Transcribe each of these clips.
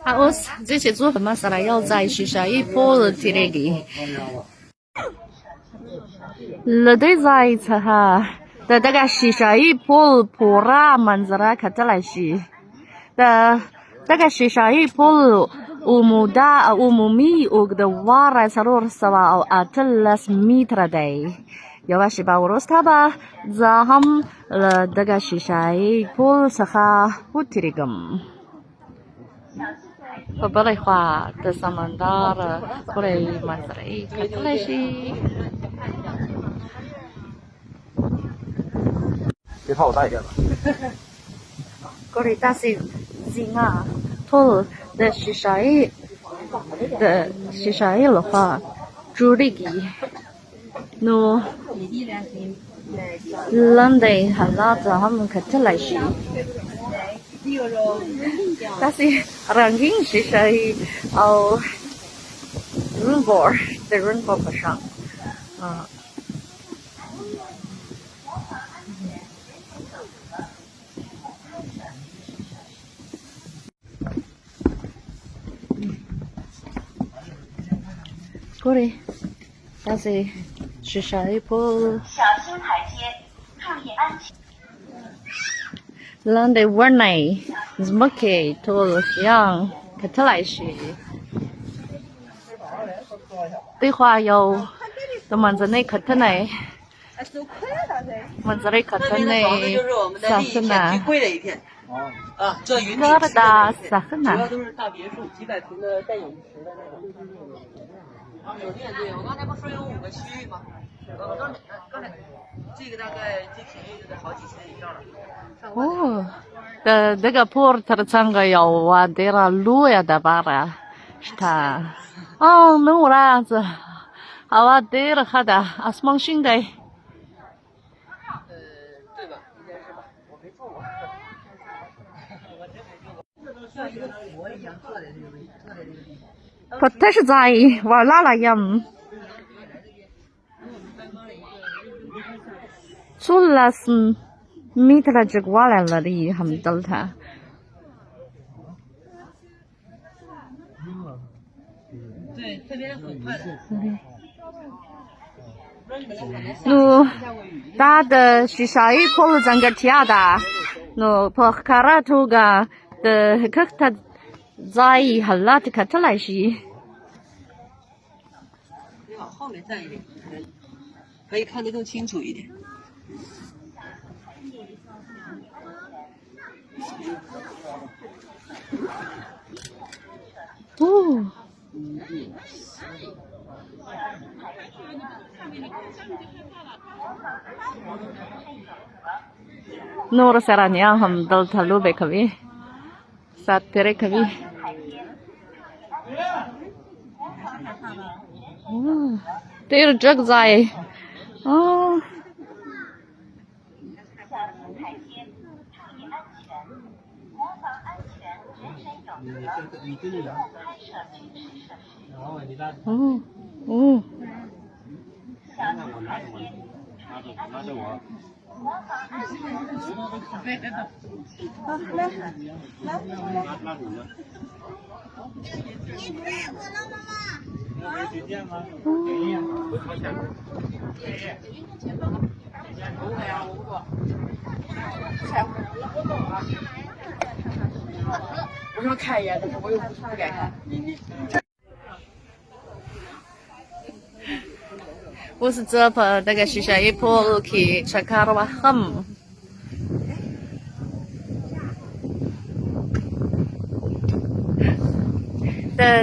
我这些做嘛是来要在学校一波提那个，那对在这哈，的那个学校一波破啦，man子啦，看得来是，的那个学校一波。ومدا وممي وقدوارة سرور سوا أو أتلس ميتر داي يواشي باوروس تابا زاهم لدقا شيشاي بول سخا وتريقم فبالي خوا تسمندار كوري منظري كتلاشي 别怕我大一点吧。كوري تاسي زينا طول的شيشاي的话，主力机，no，冷的很辣子，他们可出来是，但是人经shishai，哦，rainbow 不上，啊。过来，但是是下一步。小心台阶，注意安全。冷的warna，怎么给头像看起来是？对话有，都满着那看起来。满着那看起来，啥子呢？啊，这云那个大啥子呢？主要都是大别墅，几百平的带泳池的那种。酒店对，我刚才不说有5个区域吗？刚才这个大概最便宜的得好几千以上了。哦，这个 porter 唱个有啊，对了，路呀的吧啦，是他。哦，没有啦子，好啊，对了，好的，阿斯蒙新的。对吧？应该是吧？我没做过。像一个佛一样坐在这个位置，坐在这个地方。他是在玩哪来呀？除了是米特拉这个瓦来了的，他们都他。对，这边很快的。他的是啥一口子整个跳的，跑卡拉图个的，可他在很拉的看出来是。你往后面站一点，可以看得更清楚一点。哦。नूर सरानिया हम दल थलू बेखबी सात तेरे कभी तेरे जग जाए拿着我。拉主呢？有酒店吗？便宜啊，多少钱？不会啊，我不做。我想看一眼，但是我又不敢看。我是这把那个学校一坡去查看了吧，很。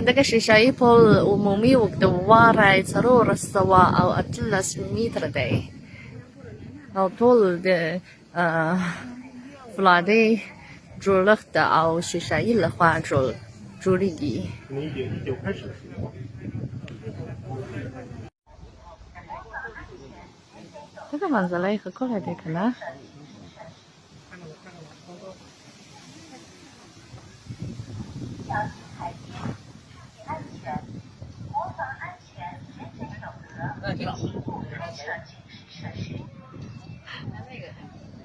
那个学校一坡我们没有的话来查罗尔斯瓦او أتلس متر ده او طول的فلادي جولخت او 学校一的话主力的。从19开始。这个房子嘞，很过来的可能。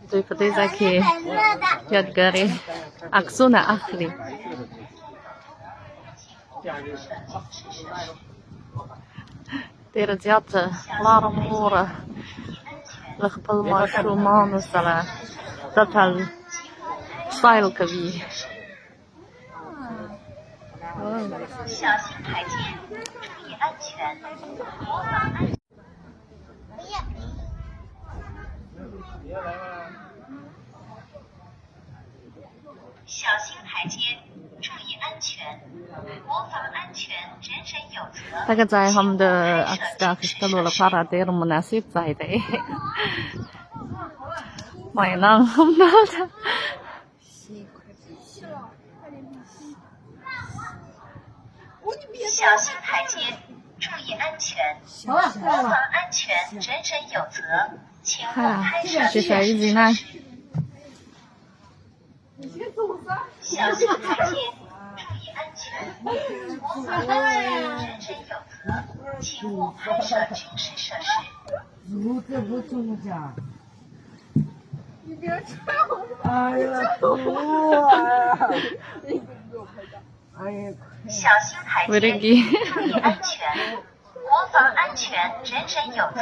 对不对？在去，要个嘞，阿苏那阿里。درجات الأمور الأخبار شو ما نزل تطل ستايل كبير 小心台阶，注意安全，模仿安全。小心台阶，注意安全，模仿安全，人人有责。 تجد هم ده أكثر كستلو لفارا دير مناسب زايدة ما ينام هم ده 小心台阶，注意安全，模仿安全，人人有责。请勿拍摄是谁一直呢？小心台阶，注意安全，模仿安全，人人有责。请勿拍摄军事设施。小心台阶，注意安全，模仿安全，人人有责。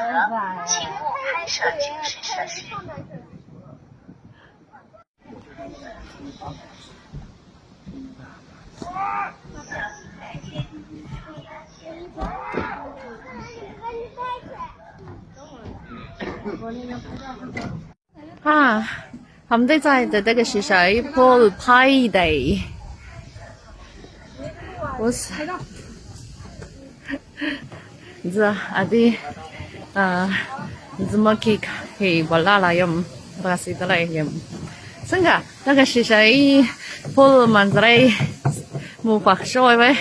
请勿拍摄军事设施。 啊，他们在的这个是谁？波拍的，我是，这阿弟，怎么可以不拉了又拉稀的嘞又，这个那个是谁？波曼在木法说喂。